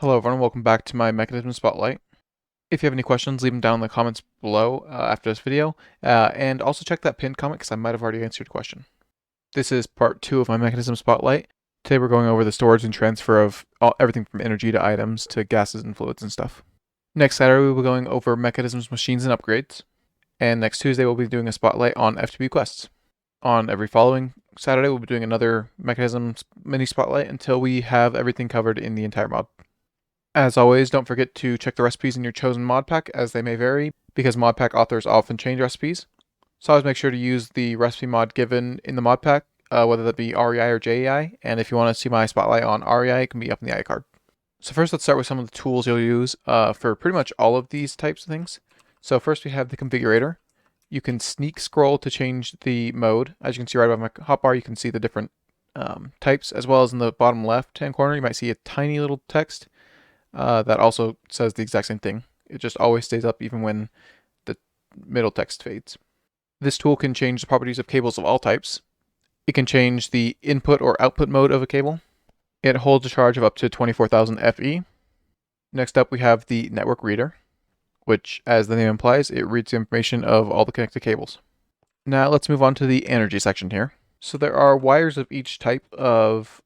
Hello everyone, welcome back to my Mechanism Spotlight. If you have any questions, leave them down in the comments below after this video, and also check that pinned comment because I might have already answered your question. This is part 2 of my Mechanism Spotlight. Today we're going over the storage and transfer of everything from energy to items to gases and fluids and stuff. Next Saturday we'll be going over Mechanism's machines and upgrades, and next Tuesday we'll be doing a spotlight on FTB quests. On every following Saturday we'll be doing another Mechanism mini spotlight until we have everything covered in the entire mod. As always, don't forget to check the recipes in your chosen mod pack as they may vary, because mod pack authors often change recipes. So always make sure to use the recipe mod given in the mod pack, whether that be REI or JEI, and if you want to see my spotlight on REI, it can be up in the iCard. So first let's start with some of the tools you'll use for pretty much all of these types of things. So first we have the configurator. You can sneak scroll to change the mode. As you can see right above my hotbar, you can see the different types, as well as in the bottom left hand corner you might see a tiny little text. That also says the exact same thing. It just always stays up even when the middle text fades. This tool can change the properties of cables of all types. It can change the input or output mode of a cable. It holds a charge of up to 24,000 FE. Next up we have the network reader, which, as the name implies, it reads the information of all the connected cables. Now let's move on to the energy section here. So there are wires of each type of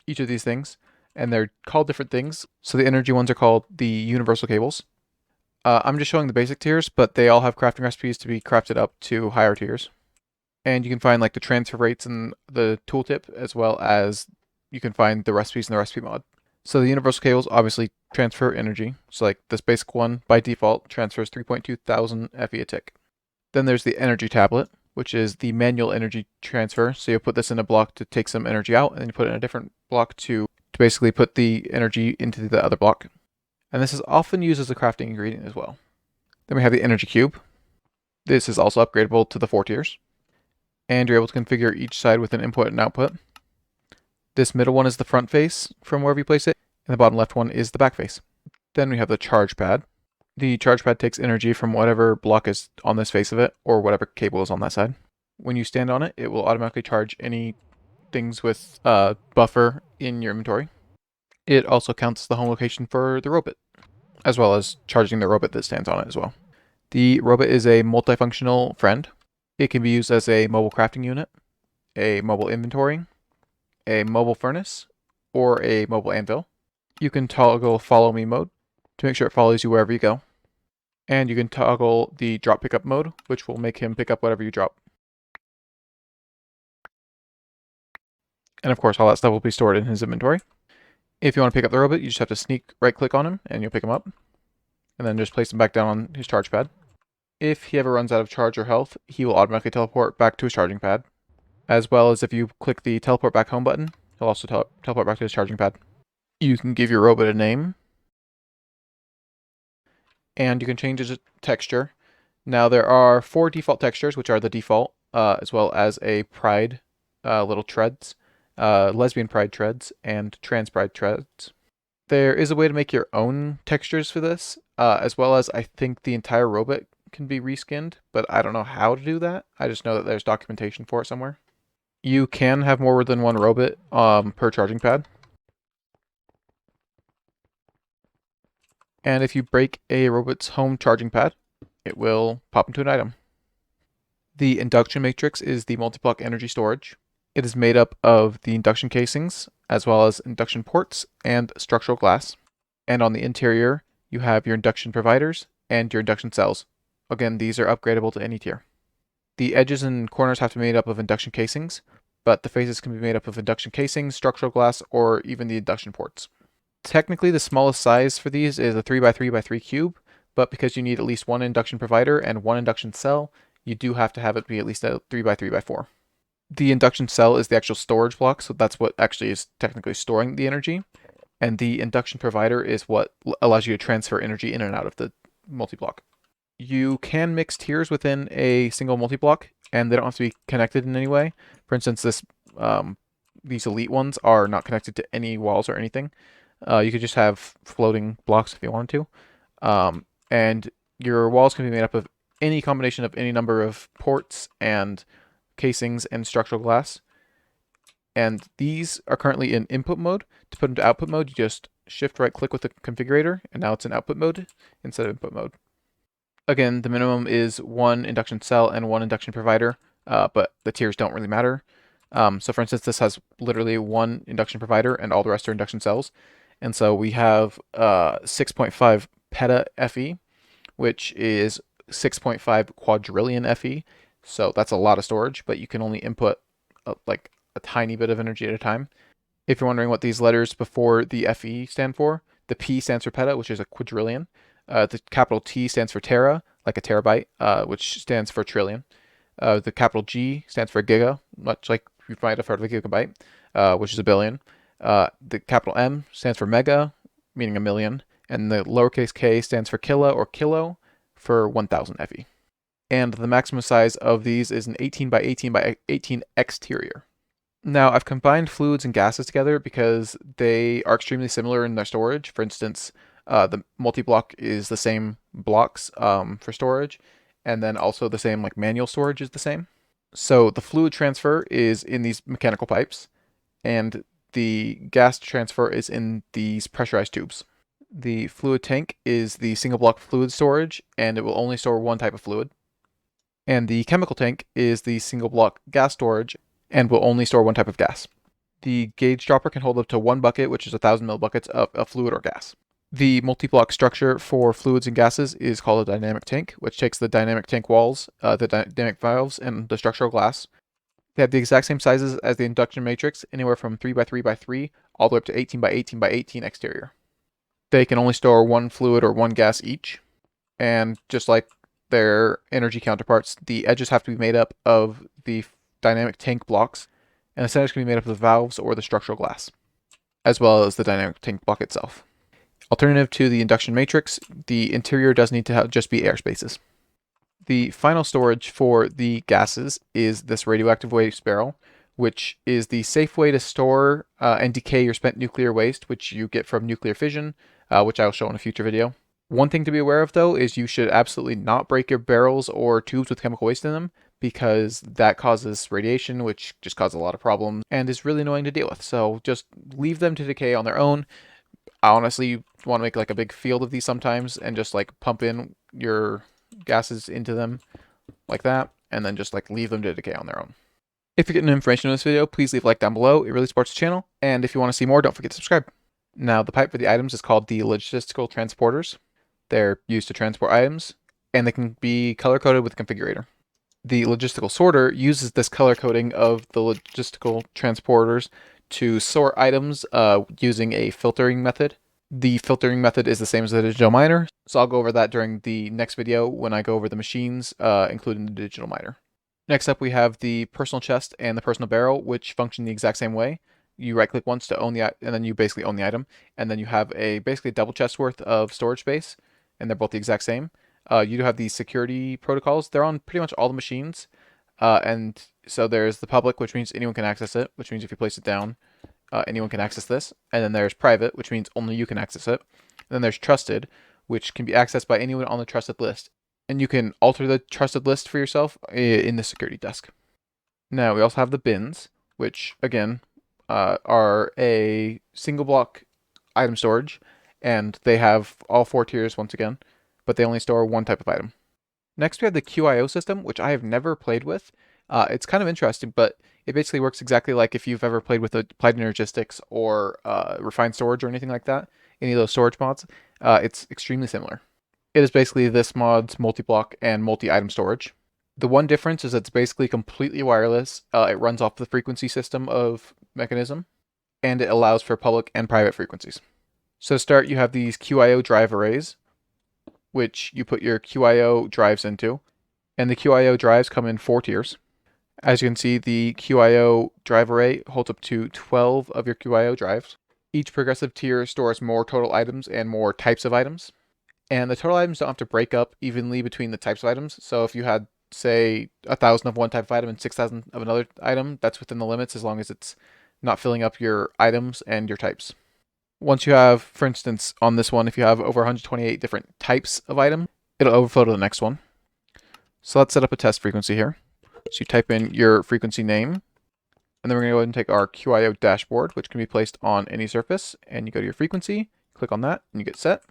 each of these things, and they're called different things. So the energy ones are called the universal cables. I'm just showing the basic tiers, but they all have crafting recipes to be crafted up to higher tiers. And you can find like the transfer rates in the tooltip, as well as you can find the recipes in the recipe mod. So the universal cables obviously transfer energy. So like this basic one by default transfers 3.2 thousand FE a tick. Then there's the energy tablet, which is the manual energy transfer. So you put this in a block to take some energy out, and then you put it in a different block to basically put the energy into the other block. And this is often used as a crafting ingredient as well. Then we have the energy cube. This is also upgradable to the 4 tiers. And you're able to configure each side with an input and output. This middle one is the front face from wherever you place it, and the bottom left one is the back face. Then we have the charge pad. The charge pad takes energy from whatever block is on this face of it, or whatever cable is on that side. When you stand on it, it will automatically charge any things with buffer in your inventory. It also counts the home location for the Robit, as well as charging the Robit that stands on it as well. The Robit is a multifunctional friend. It can be used as a mobile crafting unit, a mobile inventory, a mobile furnace, or a mobile anvil. You can toggle follow me mode to make sure it follows you wherever you go. And you can toggle the drop pickup mode, which will make him pick up whatever you drop. And of course, all that stuff will be stored in his inventory. If you want to pick up the Robit, you just have to sneak right click on him and you'll pick him up. And then just place him back down on his charge pad. If he ever runs out of charge or health, he will automatically teleport back to his charging pad. As well as if you click the teleport back home button, he'll also teleport back to his charging pad. You can give your Robit a name. And you can change his texture. Now there are 4 default textures, which are the default, as well as a pride little treads. Lesbian pride treads, and trans pride treads. There is a way to make your own textures for this, as well as I think the entire Robit can be reskinned, but I don't know how to do that. I just know that there's documentation for it somewhere. You can have more than one Robit per charging pad. And if you break a Robit's home charging pad, it will pop into an item. The Induction Matrix is the multi-block energy storage. It is made up of the induction casings, as well as induction ports and structural glass. And on the interior, you have your induction providers and your induction cells. Again, these are upgradable to any tier. The edges and corners have to be made up of induction casings, but the faces can be made up of induction casings, structural glass, or even the induction ports. Technically, the smallest size for these is a 3x3x3 cube, but because you need at least 1 induction provider and 1 induction cell, you do have to have it be at least a 3x3x4. The induction cell is the actual storage block, so that's what actually is technically storing the energy. And the induction provider is what allows you to transfer energy in and out of the multi-block. You can mix tiers within a single multi-block, and they don't have to be connected in any way. For instance, these elite ones are not connected to any walls or anything. You could just have floating blocks if you wanted to. And your walls can be made up of any combination of any number of ports and casings and structural glass. And these are currently in input mode. To put into output mode, you just shift right click with the configurator, and now it's in output mode instead of input mode. Again, the minimum is 1 induction cell and 1 induction provider, but the tiers don't really matter. So for instance, this has literally 1 induction provider and all the rest are induction cells. And so we have 6.5 peta FE, which is 6.5 quadrillion FE. So that's a lot of storage, but you can only input like a tiny bit of energy at a time. If you're wondering what these letters before the FE stand for, the P stands for peta, which is a quadrillion. The capital T stands for tera, like a terabyte, which stands for trillion. The capital G stands for giga, much like you might have heard of a gigabyte, which is a billion. The capital M stands for mega, meaning a million. And the lowercase k stands for kilo or kilo for 1000 FE. And the maximum size of these is an 18 by 18 by 18 exterior. Now, I've combined fluids and gases together because they are extremely similar in their storage. For instance, the multi-block is the same blocks for storage, and then also the same like manual storage is the same. So the fluid transfer is in these mechanical pipes, and the gas transfer is in these pressurized tubes. The fluid tank is the single block fluid storage, and it will only store one type of fluid. And the chemical tank is the single block gas storage, and will only store one type of gas. The gauge dropper can hold up to 1 bucket, which is 1,000 millibuckets of a fluid or gas. The multi-block structure for fluids and gases is called a dynamic tank, which takes the dynamic tank walls, the dynamic valves, and the structural glass. They have the exact same sizes as the induction matrix, anywhere from 3 by 3 by 3 all the way up to 18 by 18 by 18 exterior. They can only store 1 fluid or 1 gas each, and just like their energy counterparts, the edges have to be made up of the dynamic tank blocks, and the center is going to be made up of the valves or the structural glass, as well as the dynamic tank block itself. Alternative to the induction matrix, the interior does need to just be air spaces. The final storage for the gases is this radioactive waste barrel, which is the safe way to store and decay your spent nuclear waste, which you get from nuclear fission, which I will show in a future video. One thing to be aware of, though, is you should absolutely not break your barrels or tubes with chemical waste in them, because that causes radiation, which just causes a lot of problems and is really annoying to deal with. So just leave them to decay on their own. I honestly want to make like a big field of these sometimes and just like pump in your gases into them like that, and then just like leave them to decay on their own. If you're getting information in this video, please leave a like down below. It really supports the channel. And if you want to see more, don't forget to subscribe. Now, the pipe for the items is called the logistical transporters. They're used to transport items, and they can be color-coded with a configurator. The logistical sorter uses this color coding of the logistical transporters to sort items using a filtering method. The filtering method is the same as the digital miner, so I'll go over that during the next video when I go over the machines, including the digital miner. Next up, we have the personal chest and the personal barrel, which function the exact same way. You right-click once to own the item, and then you basically own the item, and then you have basically a double chest worth of storage space, and they're both the exact same. You do have these security protocols. They're on pretty much all the machines. And so there's the public, which means anyone can access it, which means if you place it down, anyone can access this. And then there's private, which means only you can access it. And then there's trusted, which can be accessed by anyone on the trusted list. And you can alter the trusted list for yourself in the security desk. Now, we also have the bins, which, again, are a single block item storage. And they have all 4 tiers once again, but they only store one type of item. Next, we have the QIO system, which I have never played with. It's kind of interesting, but it basically works exactly like if you've ever played with Applied Energistics or Refined Storage or anything like that, any of those storage mods. It's extremely similar. It is basically this mod's multi-block and multi-item storage. The one difference is it's basically completely wireless. It runs off the frequency system of Mekanism, and it allows for public and private frequencies. So to start, you have these QIO drive arrays, which you put your QIO drives into, and the QIO drives come in 4 tiers. As you can see, the QIO drive array holds up to 12 of your QIO drives. Each progressive tier stores more total items and more types of items. And the total items don't have to break up evenly between the types of items. So if you had, say, 1,000 of one type of item and 6,000 of another item, that's within the limits as long as it's not filling up your items and your types. Once you have, for instance, on this one, if you have over 128 different types of item, it'll overflow to the next one. So let's set up a test frequency here. So you type in your frequency name, and then we're going to go ahead and take our QIO dashboard, which can be placed on any surface, and you go to your frequency, Click on that and you get set.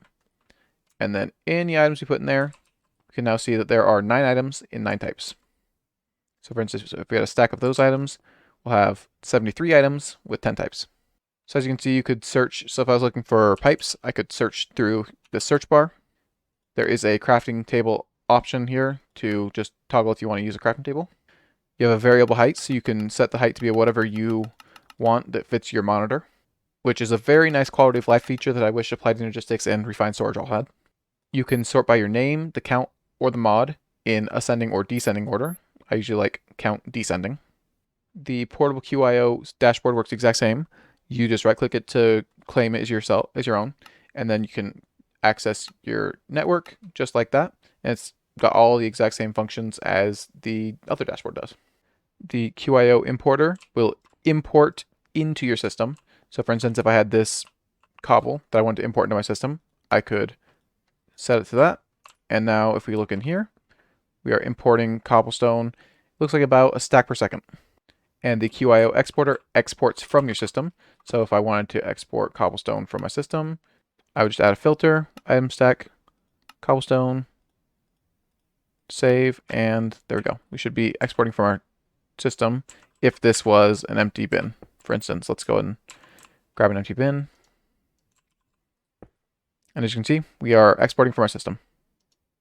And then any items we put in there, we can now see that there are 9 items in 9 types. So for instance, if we had a stack of those items, we'll have 73 items with 10 types. So as you can see, you could search. So if I was looking for pipes, I could search through the search bar. There is a crafting table option here to just toggle if you want to use a crafting table. You have a variable height, so you can set the height to be whatever you want that fits your monitor, which is a very nice quality of life feature that I wish Applied Energistics and Refined Storage all had. You can sort by your name, the count, or the mod in ascending or descending order. I usually like count descending. The portable QIO dashboard works the exact same. You just right-click it to claim it as your own, and then you can access your network just like that. And it's got all the exact same functions as the other dashboard does. The QIO importer will import into your system. So for instance, if I had this cobble that I wanted to import into my system, I could set it to that. And now if we look in here, we are importing cobblestone. It looks like about a stack per second. And the QIO exporter exports from your system. So if I wanted to export cobblestone from my system, I would just add a filter, item stack, cobblestone, save, and there we go. We should be exporting from our system if this was an empty bin. For instance, let's go ahead and grab an empty bin. And as you can see, we are exporting from our system.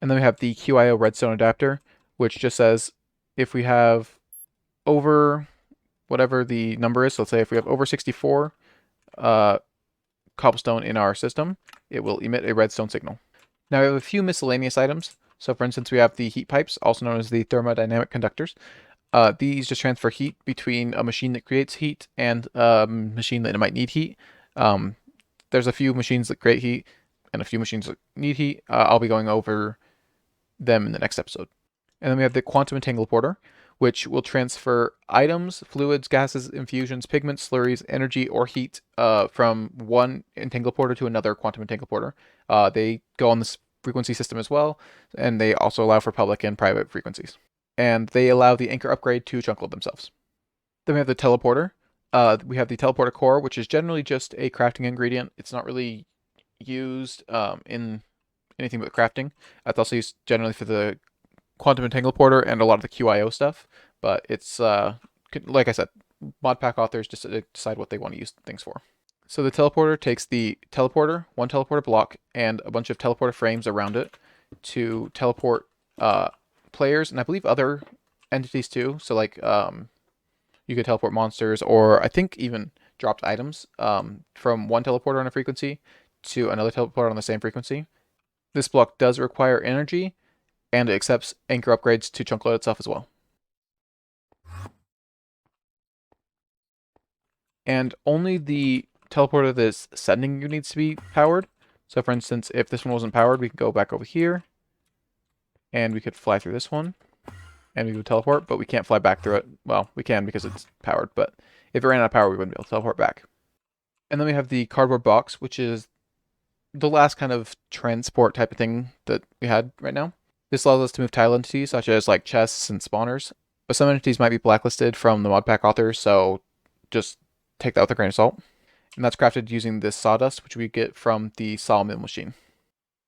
And then we have the QIO redstone adapter, which just says if we have over whatever the number is, so let's say if we have over 64 cobblestone in our system, it will emit a redstone signal. Now we have a few miscellaneous items. So for instance, we have the heat pipes, also known as the thermodynamic conductors. These just transfer heat between a machine that creates heat and a machine that might need heat. There's a few machines that create heat and a few machines that need heat. I'll be going over them in the next episode. And then we have the quantum entangleporter, which will transfer items, fluids, gases, infusions, pigments, slurries, energy, or heat from one entangleporter to another quantum entangleporter. They go on this frequency system as well, and they also allow for public and private frequencies. And they allow the anchor upgrade to chunkload themselves. Then we have the teleporter. We have the teleporter core, which is generally just a crafting ingredient. It's not really used in anything but crafting. It's also used generally for the quantum entangleporter and a lot of the QIO stuff. But it's, like I said, mod pack authors just decide what they want to use things for. So the teleporter takes the teleporter, one teleporter block, and a bunch of teleporter frames around it to teleport players, and I believe other entities too. So like you could teleport monsters, or I think even dropped items from one teleporter on a frequency to another teleporter on the same frequency. This block does require energy, and it accepts anchor upgrades to chunk load itself as well. And only the teleporter that's sending you needs to be powered. So for instance, if this one wasn't powered, we could go back over here and we could fly through this one and we would teleport, but we can't fly back through it. Well, we can because it's powered, but if it ran out of power, we wouldn't be able to teleport back. And then we have the cardboard box, which is the last kind of transport type of thing that we had right now. This allows us to move tile entities such as like chests and spawners, but some entities might be blacklisted from the mod pack authors, so just take that with a grain of salt. And that's crafted using this sawdust, which we get from the sawmill machine.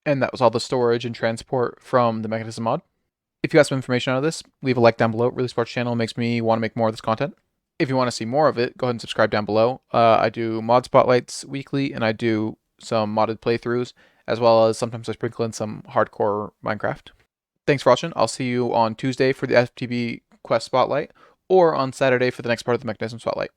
And that was all the storage and transport from the Mekanism mod. If you got some information out of this, leave a like down below. It really supports the channel and makes me want to make more of this content. If you want to see more of it, go ahead and subscribe down below. I do mod spotlights weekly, and I do some modded playthroughs, as well as sometimes I sprinkle in some hardcore Minecraft. Thanks for watching. I'll see you on Tuesday for the FTB Quest Spotlight, or on Saturday for the next part of the Mekanism Spotlight.